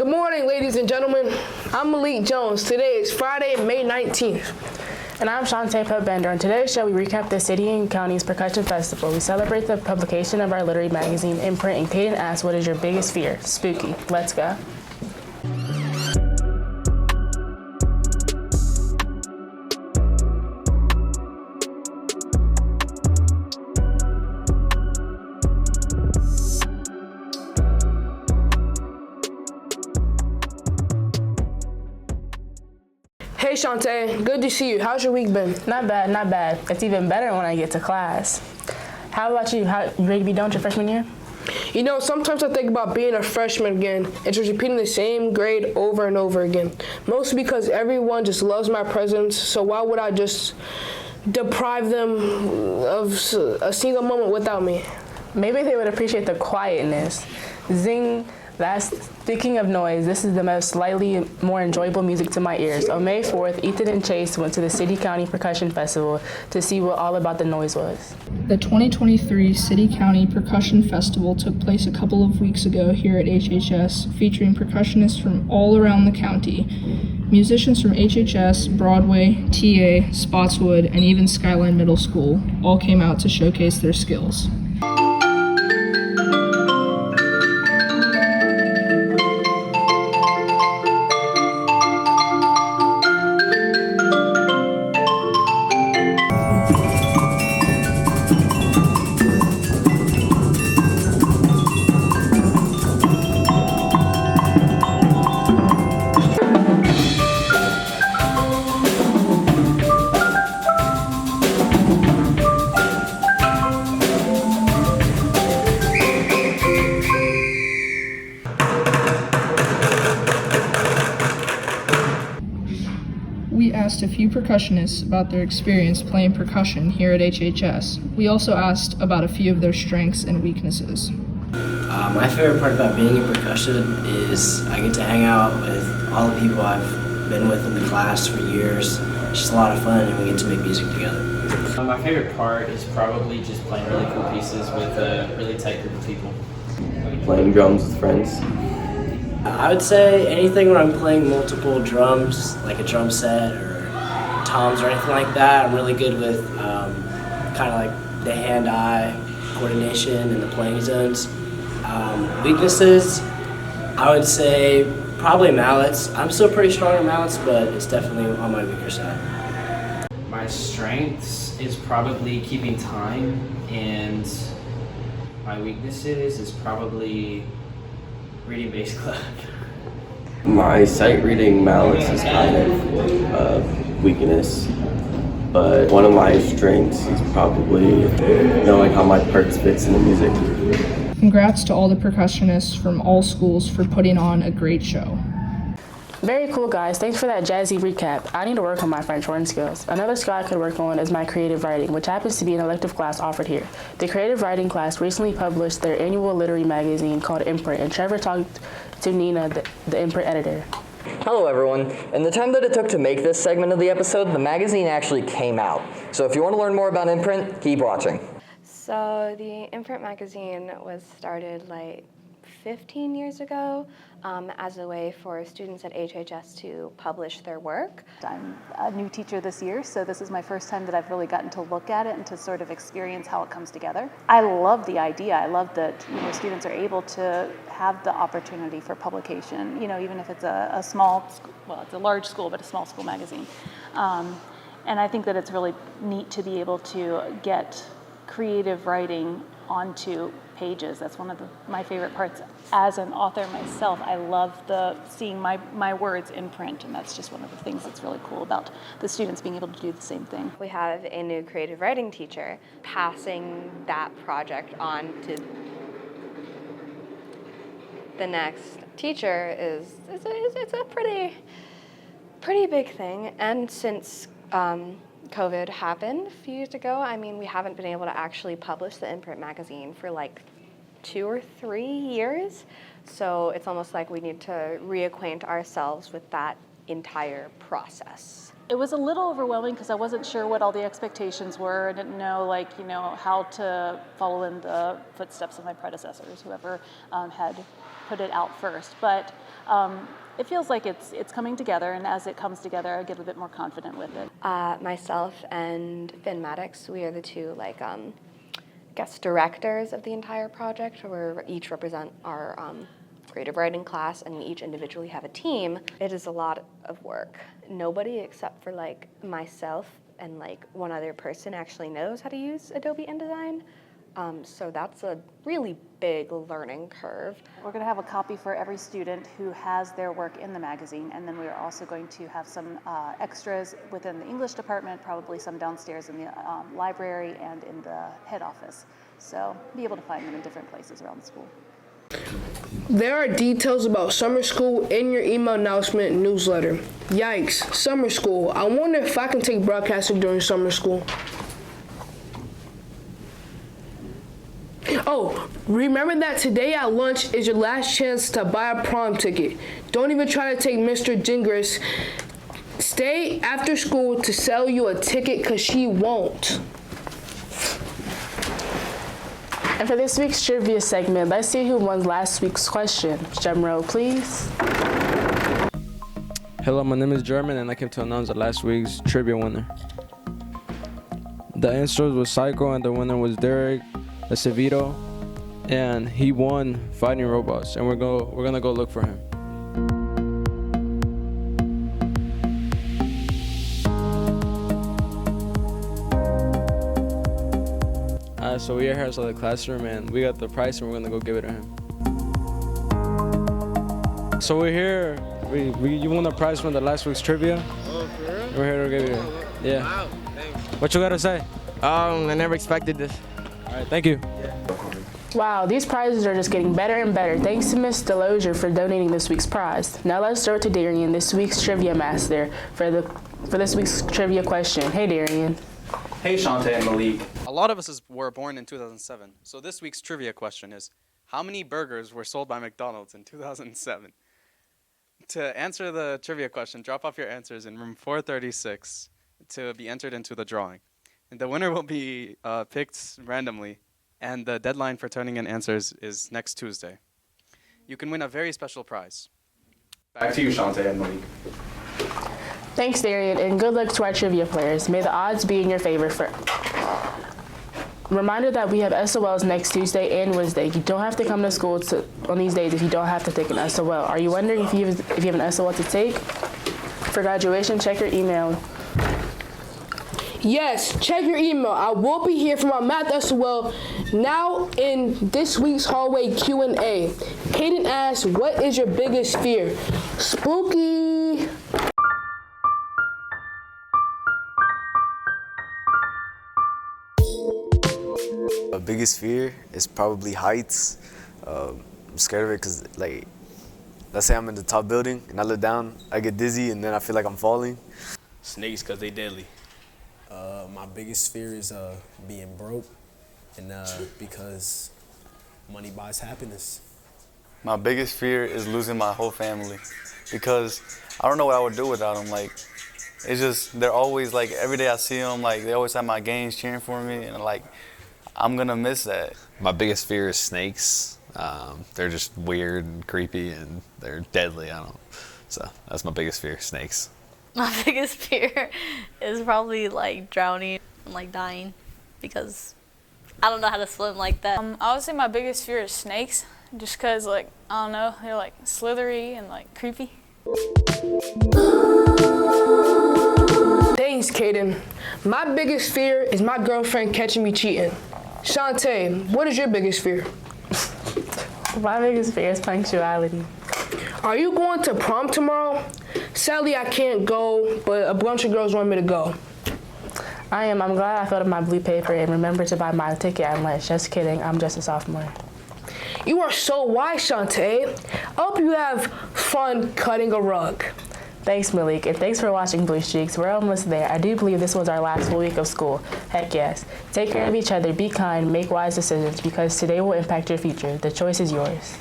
Good morning, ladies and gentlemen. I'm Maleak Jones. Today is Friday, May 19th. And I'm Shanta, Bender. On today's show, we recap the city and county's Percussion Festival. We celebrate the publication of our literary magazine, Imprint, and Cayden asks, what is your biggest fear? Spooky. Let's go. Hey Shanta, good to see you. How's your week been? Not bad, not bad. It's even better when I get to class. How about you? You ready to be done with your freshman year? You know, sometimes I think about being a freshman again and just repeating the same grade over and over again. Mostly because everyone just loves my presence, so why would I just deprive them of a single moment without me? Maybe they would appreciate the quietness. Zing. Speaking of noise, this is the most slightly more enjoyable music to my ears. On May 4th, Etienne and Chase went to the City County Percussion Festival to see what all about the noise was. The 2023 City County Percussion Festival took place a couple of weeks ago here at HHS, featuring percussionists from all around the county. Musicians from HHS, Broadway, TA, Spotswood, and even Skyline Middle School all came out to showcase their skills. We asked a few percussionists about their experience playing percussion here at HHS. We also asked about a few of their strengths and weaknesses. My favorite part about being in percussion is I get to hang out with all the people I've been with in the class for years. It's just a lot of fun and we get to make music together. My favorite part is probably just playing really cool pieces with a really tight group of people. Playing drums with friends. I would say anything when I'm playing multiple drums, like a drum set or toms or anything like that, I'm really good with kind of like the hand-eye coordination and the playing zones. Weaknesses, I would say probably mallets. I'm still pretty strong on mallets, but it's definitely on my weaker side. My strengths is probably keeping time, and my weaknesses is probably reading bass club. My sight reading mallets is kind of a weakness, but one of my strengths is probably knowing how my parts fits in the music. Congrats to all the percussionists from all schools for putting on a great show. Very cool, guys. Thanks for that jazzy recap. I need to work on my French horn skills. Another skill I could work on is my creative writing, which happens to be an elective class offered here. The creative writing class recently published their annual literary magazine called Imprint, and Trevor talked to Nina, the Imprint editor. Hello everyone. In the time that it took to make this segment of the episode, the magazine actually came out. So if you want to learn more about Imprint, keep watching. So the Imprint magazine was started like 15 years ago as a way for students at HHS to publish their work. I'm a new teacher this year, so this is my first time that I've really gotten to look at it and to sort of experience how it comes together. I love the idea. I love that students are able to have the opportunity for publication, even if it's a small, well, it's a large school, but a small school magazine. And I think that it's really neat to be able to get creative writing onto pages. That's one of my favorite parts. As an author myself, I love seeing my words in print, and that's just one of the things that's really cool about the students being able to do the same thing. We have a new creative writing teacher. Passing that project on to the next teacher it's a pretty big thing. And since COVID happened a few years ago, we haven't been able to actually publish the Imprint magazine for like 2 or 3 years. So it's almost like we need to reacquaint ourselves with that entire process. It was a little overwhelming because I wasn't sure what all the expectations were. I didn't know, how to follow in the footsteps of my predecessors, whoever had put it out first. But it feels like it's coming together, and as it comes together, I get a bit more confident with it. Myself and Finn Maddox, we are the two guest directors of the entire project. We each represent our creative writing class, and we each individually have a team. It is a lot of work. Nobody except for myself and one other person actually knows how to use Adobe InDesign. So that's a really big learning curve. We're going to have a copy for every student who has their work in the magazine, and then we are also going to have some extras within the English department, probably some downstairs in the library and in the head office. So be able to find them in different places around the school. There are details about summer school in your email announcement newsletter. Yikes, summer school. I wonder if I can take broadcasting during summer school. Oh, remember that today at lunch is your last chance to buy a prom ticket. Don't even try to take Mr. Gingras. Stay after school to sell you a ticket because she won't. And for this week's trivia segment, let's see who won last week's question. Drumroll, please. Hello, my name is German, and I came to announce the last week's trivia winner. The answer was Psycho, and the winner was Derek Acevedo, and he won Fighting Robots, and we're gonna go look for him. So we are here outside the classroom, and we got the prize, and we're gonna go give it to him. So we're here. You won the prize from the last week's trivia. Oh, for real? We're here to give you. Yeah. Wow, thanks. What you gotta say? I never expected this. All right, thank you. Wow, these prizes are just getting better and better. Thanks to Miss Delozier for donating this week's prize. Now let's throw it to Darian, this week's trivia master, for this week's trivia question. Hey, Darian. Hey, Shanta and Maleak. A lot of us were born in 2007, so this week's trivia question is, how many burgers were sold by McDonald's in 2007? To answer the trivia question, drop off your answers in room 436 to be entered into the drawing. And the winner will be picked randomly, and the deadline for turning in answers is next Tuesday. You can win a very special prize. Back to you, Shanta and Maleak. Thanks, Darian, and good luck to our trivia players. May the odds be in your favor. Reminder that we have SOLs next Tuesday and Wednesday. You don't have to come to school on these days if you don't have to take an SOL. Are you wondering if you have an SOL to take? For graduation, check your email. Yes, check your email. I will be here for my math SOL now in this week's hallway Q&A. Cayden asks, what is your biggest fear? Spooky. My biggest fear is probably heights. I'm scared of it because, let's say I'm in the top building and I look down, I get dizzy and then I feel like I'm falling. Snakes, because they deadly. My biggest fear is being broke, and because money buys happiness. My biggest fear is losing my whole family, because I don't know what I would do without them. It's just, they're always, every day I see them, they always have my games cheering for me, and I'm gonna miss that. My biggest fear is snakes. They're just weird and creepy, and they're deadly. So that's my biggest fear, snakes. My biggest fear is probably drowning and dying, because I don't know how to swim like that. I would say my biggest fear is snakes, just because I don't know, they're slithery and creepy. Thanks, Cayden. My biggest fear is my girlfriend catching me cheating. Shanta, what is your biggest fear? My biggest fear is punctuality. Are you going to prom tomorrow? Sadly, I can't go, but a bunch of girls want me to go. I am. I'm glad I filled up my blue paper and remembered to buy my ticket at lunch. Just kidding. I'm just a sophomore. You are so wise, Shanta. I hope you have fun cutting a rug. Thanks, Maleak, and thanks for watching Blue Streaks. We're almost there. I do believe this was our last full week of school. Heck yes. Take care of each other, be kind, make wise decisions, because today will impact your future. The choice is yours.